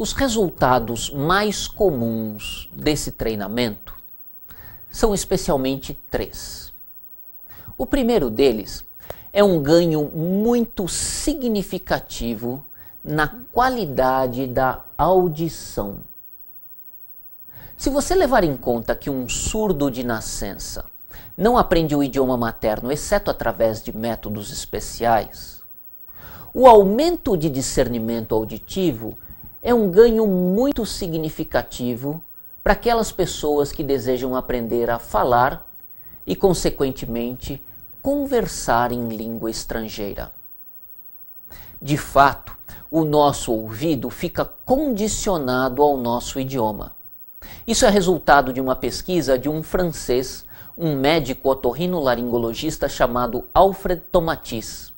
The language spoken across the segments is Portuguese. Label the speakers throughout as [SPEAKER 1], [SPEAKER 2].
[SPEAKER 1] Os resultados mais comuns desse treinamento são especialmente três. O primeiro deles é um ganho muito significativo na qualidade da audição. Se você levar em conta que um surdo de nascença não aprende o idioma materno exceto através de métodos especiais, o aumento de discernimento auditivo é um ganho muito significativo para aquelas pessoas que desejam aprender a falar e, consequentemente, conversar em língua estrangeira. De fato, o nosso ouvido fica condicionado ao nosso idioma. Isso é resultado de uma pesquisa de um francês, um médico otorrinolaringologista chamado Alfred Tomatis.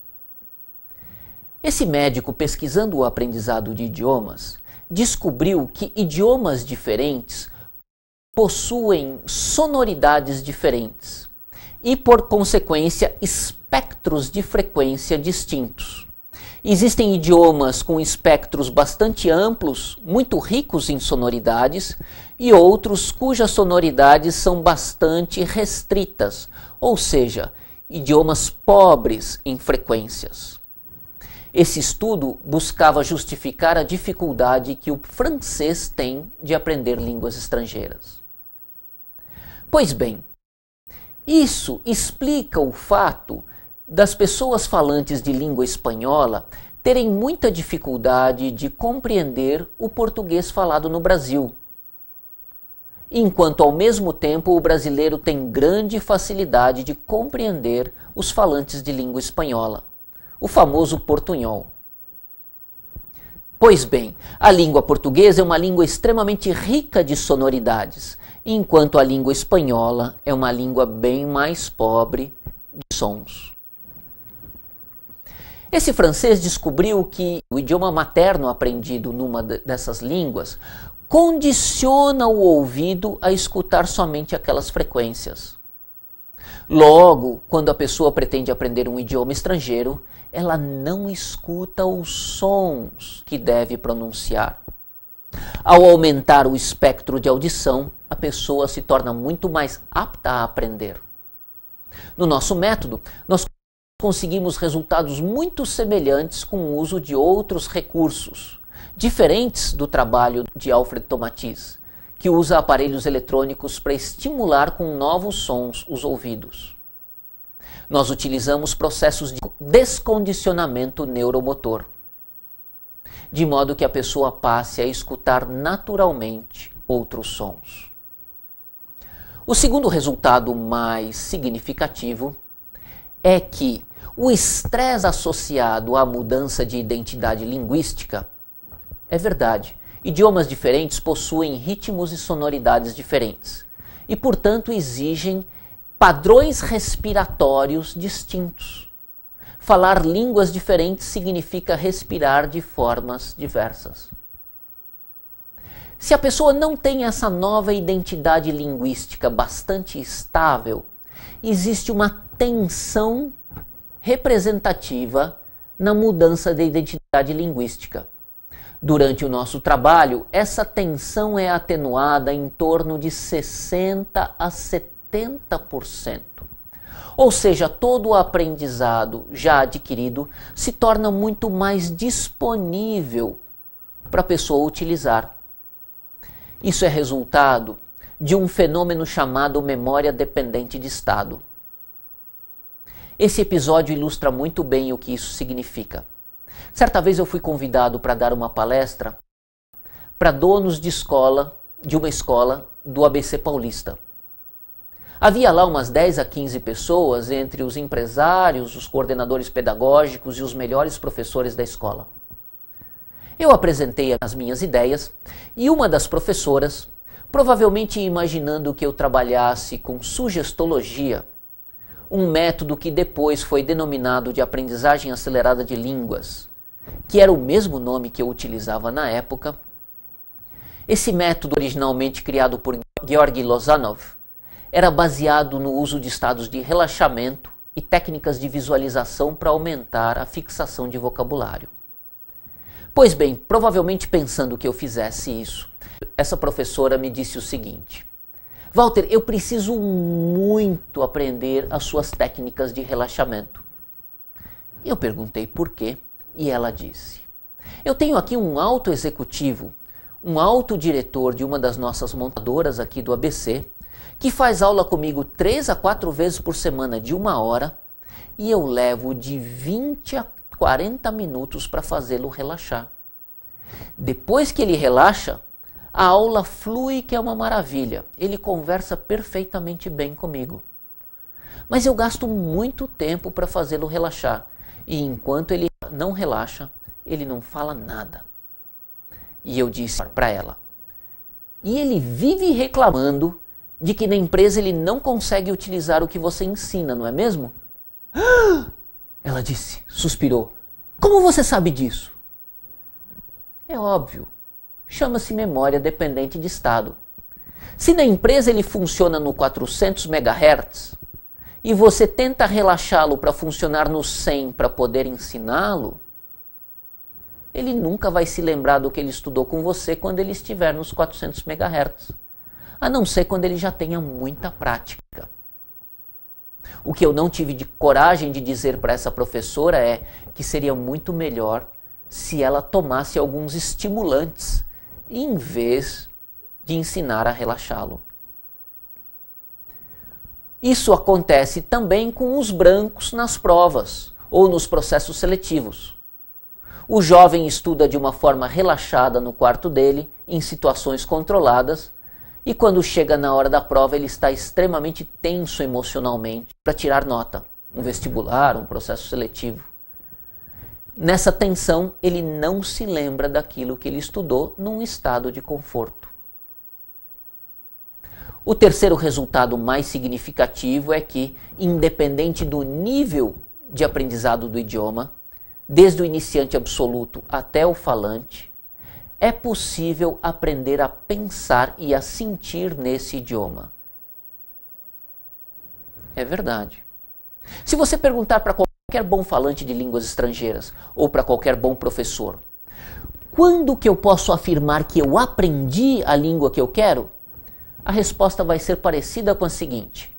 [SPEAKER 1] Esse médico, pesquisando o aprendizado de idiomas, descobriu que idiomas diferentes possuem sonoridades diferentes e, por consequência, espectros de frequência distintos. Existem idiomas com espectros bastante amplos, muito ricos em sonoridades, e outros cujas sonoridades são bastante restritas, ou seja, idiomas pobres em frequências. Esse estudo buscava justificar a dificuldade que o francês tem de aprender línguas estrangeiras. Pois bem, isso explica o fato das pessoas falantes de língua espanhola terem muita dificuldade de compreender o português falado no Brasil, enquanto ao mesmo tempo o brasileiro tem grande facilidade de compreender os falantes de língua espanhola, o famoso portunhol. Pois bem, a língua portuguesa é uma língua extremamente rica de sonoridades, enquanto a língua espanhola é uma língua bem mais pobre de sons. Esse francês descobriu que o idioma materno aprendido numa dessas línguas condiciona o ouvido a escutar somente aquelas frequências. Logo, quando a pessoa pretende aprender um idioma estrangeiro, ela não escuta os sons que deve pronunciar. Ao aumentar o espectro de audição, a pessoa se torna muito mais apta a aprender. No nosso método, nós conseguimos resultados muito semelhantes com o uso de outros recursos, diferentes do trabalho de Alfred Tomatis, que usa aparelhos eletrônicos para estimular com novos sons os ouvidos. Nós utilizamos processos de descondicionamento neuromotor, de modo que a pessoa passe a escutar naturalmente outros sons. O segundo resultado mais significativo é que o estresse associado à mudança de identidade linguística é verdade. Idiomas diferentes possuem ritmos e sonoridades diferentes e, portanto, exigem padrões respiratórios distintos. Falar línguas diferentes significa respirar de formas diversas. Se a pessoa não tem essa nova identidade linguística bastante estável, existe uma tensão representativa na mudança da identidade linguística. Durante o nosso trabalho, essa tensão é atenuada em torno de 60% a 70%. Ou seja, todo o aprendizado já adquirido se torna muito mais disponível para a pessoa utilizar. Isso é resultado de um fenômeno chamado memória dependente de estado. Esse episódio ilustra muito bem o que isso significa. Certa vez eu fui convidado para dar uma palestra para donos de uma escola do ABC Paulista. Havia lá umas 10 a 15 pessoas, entre os empresários, os coordenadores pedagógicos e os melhores professores da escola. Eu apresentei as minhas ideias e uma das professoras, provavelmente imaginando que eu trabalhasse com sugestologia, um método que depois foi denominado de aprendizagem acelerada de línguas, que era o mesmo nome que eu utilizava na época. Esse método, originalmente criado por Georgi Lozanov, era baseado no uso de estados de relaxamento e técnicas de visualização para aumentar a fixação de vocabulário. Pois bem, provavelmente pensando que eu fizesse isso, essa professora me disse o seguinte: Walter, eu preciso muito aprender as suas técnicas de relaxamento. Eu perguntei por quê e ela disse: eu tenho aqui um alto executivo, um alto diretor de uma das nossas montadoras aqui do ABC, que faz aula comigo 3 a 4 vezes por semana de 1 hora e eu levo de 20 a 40 minutos para fazê-lo relaxar. Depois que ele relaxa, a aula flui que é uma maravilha. Ele conversa perfeitamente bem comigo. Mas eu gasto muito tempo para fazê-lo relaxar e enquanto ele não relaxa, ele não fala nada. E eu disse para ela: e ele vive reclamando de que na empresa ele não consegue utilizar o que você ensina, não é mesmo? Ela disse, suspirou. Como você sabe disso? É óbvio. Chama-se memória dependente de estado. Se na empresa ele funciona no 400 MHz e você tenta relaxá-lo para funcionar no 100 para poder ensiná-lo, ele nunca vai se lembrar do que ele estudou com você quando ele estiver nos 400 MHz, a não ser quando ele já tenha muita prática. O que eu não tive de coragem de dizer para essa professora é que seria muito melhor se ela tomasse alguns estimulantes em vez de ensinar a relaxá-lo. Isso acontece também com os brancos nas provas ou nos processos seletivos. O jovem estuda de uma forma relaxada no quarto dele, em situações controladas, e quando chega na hora da prova ele está extremamente tenso emocionalmente para tirar nota, um vestibular, um processo seletivo. Nessa tensão ele não se lembra daquilo que ele estudou num estado de conforto. O terceiro resultado mais significativo é que, independente do nível de aprendizado do idioma, desde o iniciante absoluto até o falante, é possível aprender a pensar e a sentir nesse idioma. É verdade. Se você perguntar para qualquer bom falante de línguas estrangeiras ou para qualquer bom professor, quando que eu posso afirmar que eu aprendi a língua que eu quero? A resposta vai ser parecida com a seguinte: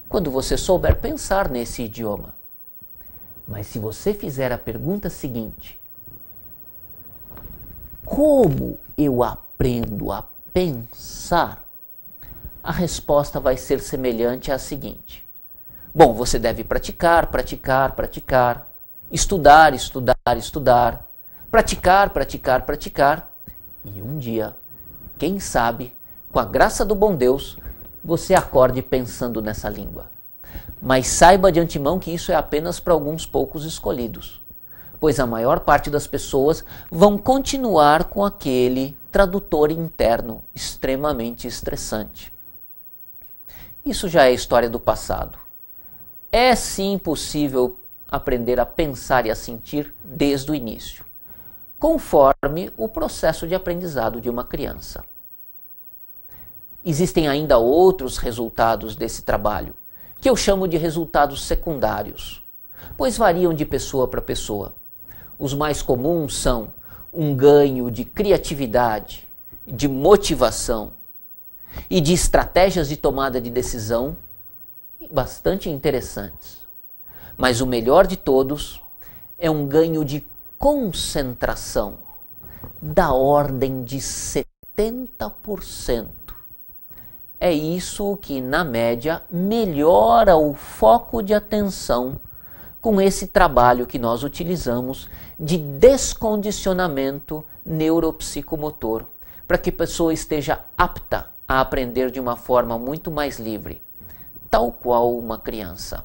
[SPEAKER 1] quando você souber pensar nesse idioma. Mas se você fizer a pergunta seguinte: como eu aprendo a pensar? A resposta vai ser semelhante à seguinte: bom, você deve praticar, praticar, praticar, estudar, estudar, estudar, praticar, praticar, praticar, e um dia, quem sabe, com a graça do bom Deus, você acorde pensando nessa língua. Mas saiba de antemão que isso é apenas para alguns poucos escolhidos, pois a maior parte das pessoas vão continuar com aquele tradutor interno extremamente estressante. Isso já é história do passado. É sim possível aprender a pensar e a sentir desde o início, conforme o processo de aprendizado de uma criança. Existem ainda outros resultados desse trabalho, que eu chamo de resultados secundários, pois variam de pessoa para pessoa. Os mais comuns são um ganho de criatividade, de motivação e de estratégias de tomada de decisão bastante interessantes. Mas o melhor de todos é um ganho de concentração da ordem de 70%. É isso que, na média, melhora o foco de atenção com esse trabalho que nós utilizamos de descondicionamento neuropsicomotor, para que a pessoa esteja apta a aprender de uma forma muito mais livre, tal qual uma criança.